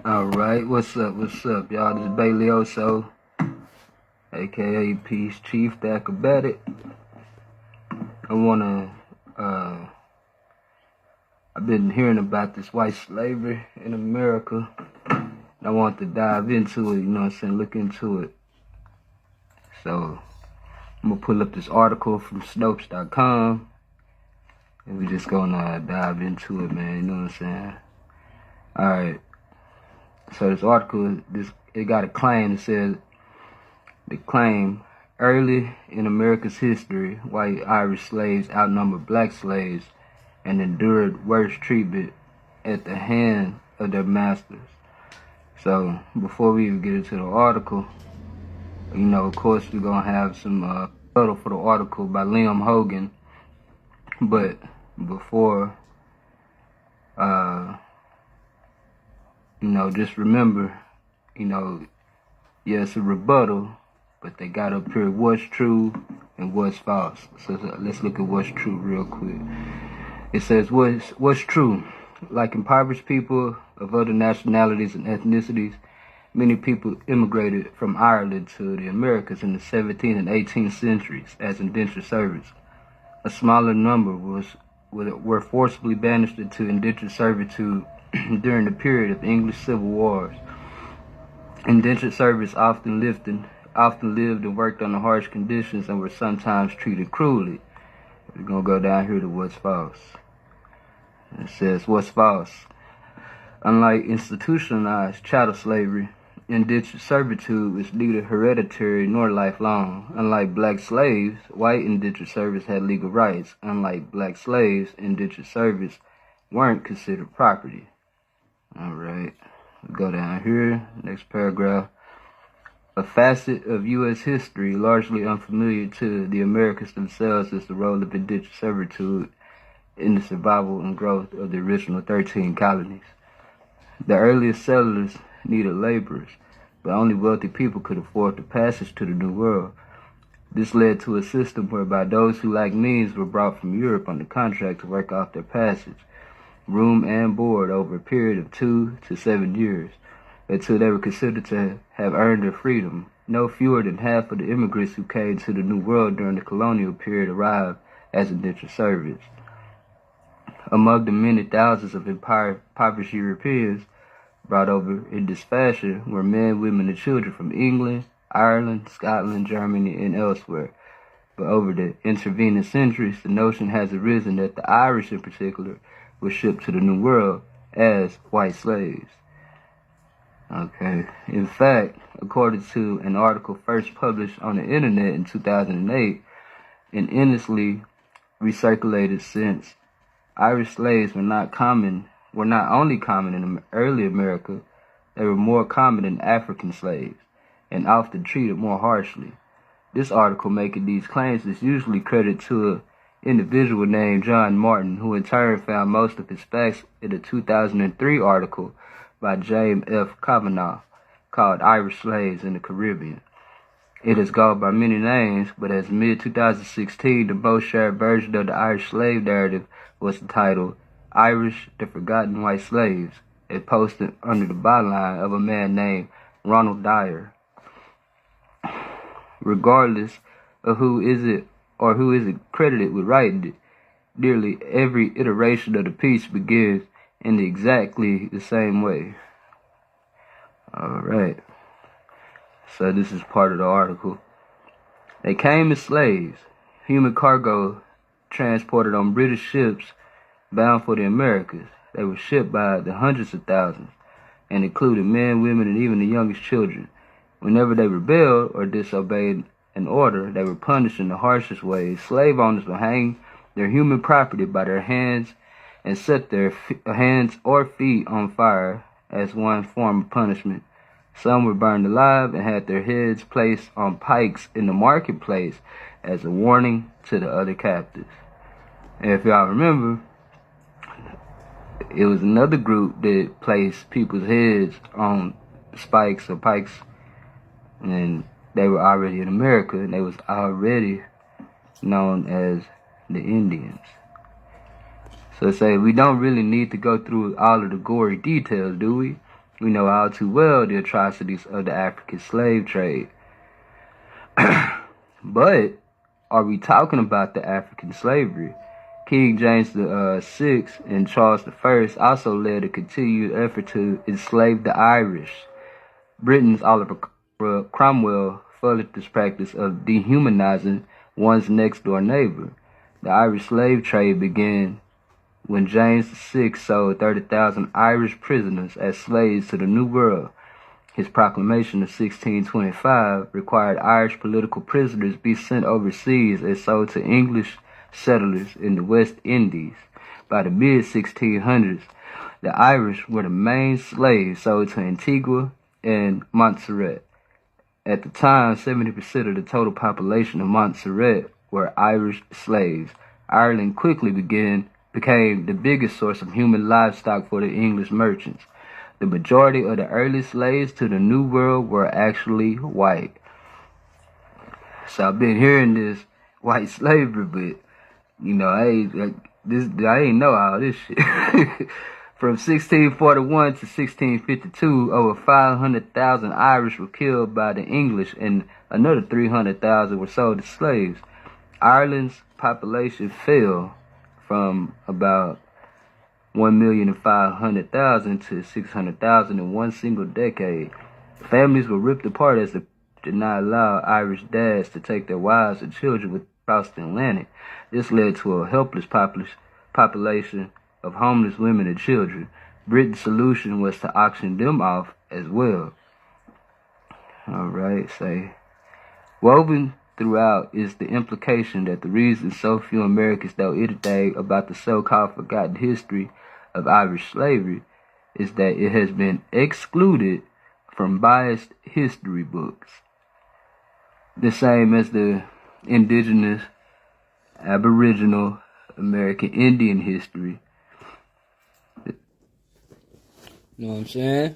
Alright, what's up, y'all? This is Bailey Oso, aka Peace Chief, the acrobatic. I've been hearing about this white slavery in America. I want to dive into it, you know what I'm saying, look into it. So, I'm gonna pull up this article from Snopes.com, and we're just gonna dive into it, man, you know what I'm saying? Alright, so this article, it got a claim. It says, the claim: early in America's history, white Irish slaves outnumbered black slaves and endured worse treatment at the hand of their masters. So before we even get into the article, you know, of course, we're going to have some photo for the article by Liam Hogan. But before, just remember, yeah, it's a rebuttal, but they got up here what's true and what's false. So let's look at what's true real quick. It says, what's true? Like impoverished people of other nationalities and ethnicities, many people immigrated from Ireland to the Americas in the 17th and 18th centuries as indentured servants. A smaller number were forcibly banished into indentured servitude during the period of English civil wars. Indentured servants often lived and worked under harsh conditions and were sometimes treated cruelly. We're going to go down here to what's false. It says, what's false? Unlike institutionalized chattel slavery, indentured servitude is neither hereditary nor lifelong. Unlike black slaves, white indentured servants had legal rights. Unlike black slaves, indentured servants weren't considered property. Alright, go down here, next paragraph. A facet of U.S. history largely unfamiliar to the Americans themselves is the role of indentured servitude in the survival and growth of the original 13 colonies. The earliest settlers needed laborers, but only wealthy people could afford the passage to the New World. This led to a system whereby those who lacked means were brought from Europe under contract to work off their passage, room and board, over a period of 2 to 7 years, until they were considered to have earned their freedom. No fewer than half of the immigrants who came to the New World during the colonial period arrived as indentured servants. Among the many thousands of impoverished Europeans brought over in this fashion were men, women, and children from England, Ireland, Scotland, Germany, and elsewhere. But over the intervening centuries, the notion has arisen that the Irish in particular were shipped to the New World as white slaves. Okay. In fact, according to an article first published on the internet in 2008 and endlessly recirculated since, Irish slaves were not only common in early America, they were more common than African slaves, and often treated more harshly. This article making these claims is usually credited to an individual named John Martin, who in turn found most of his facts in a 2003 article by James F. Kavanaugh called Irish Slaves in the Caribbean. It has gone by many names, but as mid-2016, the most shared version of the Irish slave narrative was entitled Irish, the Forgotten White Slaves, and posted under the byline of a man named Ronald Dyer. Regardless of who is it credited with writing it, nearly every iteration of the piece begins in exactly the same way. Alright. So this is part of the article. They came as slaves, human cargo transported on British ships bound for the Americas. They were shipped by the hundreds of thousands and included men, women, and even the youngest children. Whenever they rebelled or disobeyed an order, they were punished in the harshest ways. Slave owners would hang their human property by their hands and set their hands or feet on fire as one form of punishment. Some were burned alive and had their heads placed on pikes in the marketplace as a warning to the other captives. And if y'all remember, it was another group that placed people's heads on spikes or pikes, and they were already in America, and they was already known as the Indians. So say we don't really need to go through all of the gory details, do we? We know all too well the atrocities of the African slave trade. But are we talking about the African slavery? King James VI and Charles I also led a continued effort to enslave the Irish. Britain's Oliver Cromwell followed this practice of dehumanizing one's next-door neighbor. The Irish slave trade began when James VI sold 30,000 Irish prisoners as slaves to the New World. His proclamation of 1625 required Irish political prisoners be sent overseas and sold to English settlers in the West Indies. By the mid-1600s, the Irish were the main slaves sold to Antigua and Montserrat. At the time, 70% of the total population of Montserrat were Irish slaves. Ireland quickly became the biggest source of human livestock for the English merchants. The majority of the early slaves to the New World were actually white. So I've been hearing this white slavery, but I ain't know all this shit. From 1641 to 1652, over 500,000 Irish were killed by the English, and another 300,000 were sold as slaves. Ireland's population fell from about 1,500,000 to 600,000 in one single decade. Families were ripped apart as they did not allow Irish dads to take their wives and children across the Atlantic. This led to a helpless population of homeless women and children. Britain's solution was to auction them off as well. Alright, say, woven throughout is the implication that the reason so few Americans know anything about the so-called forgotten history of Irish slavery is that it has been excluded from biased history books. The same as the indigenous, Aboriginal, American Indian history. You know what I'm saying?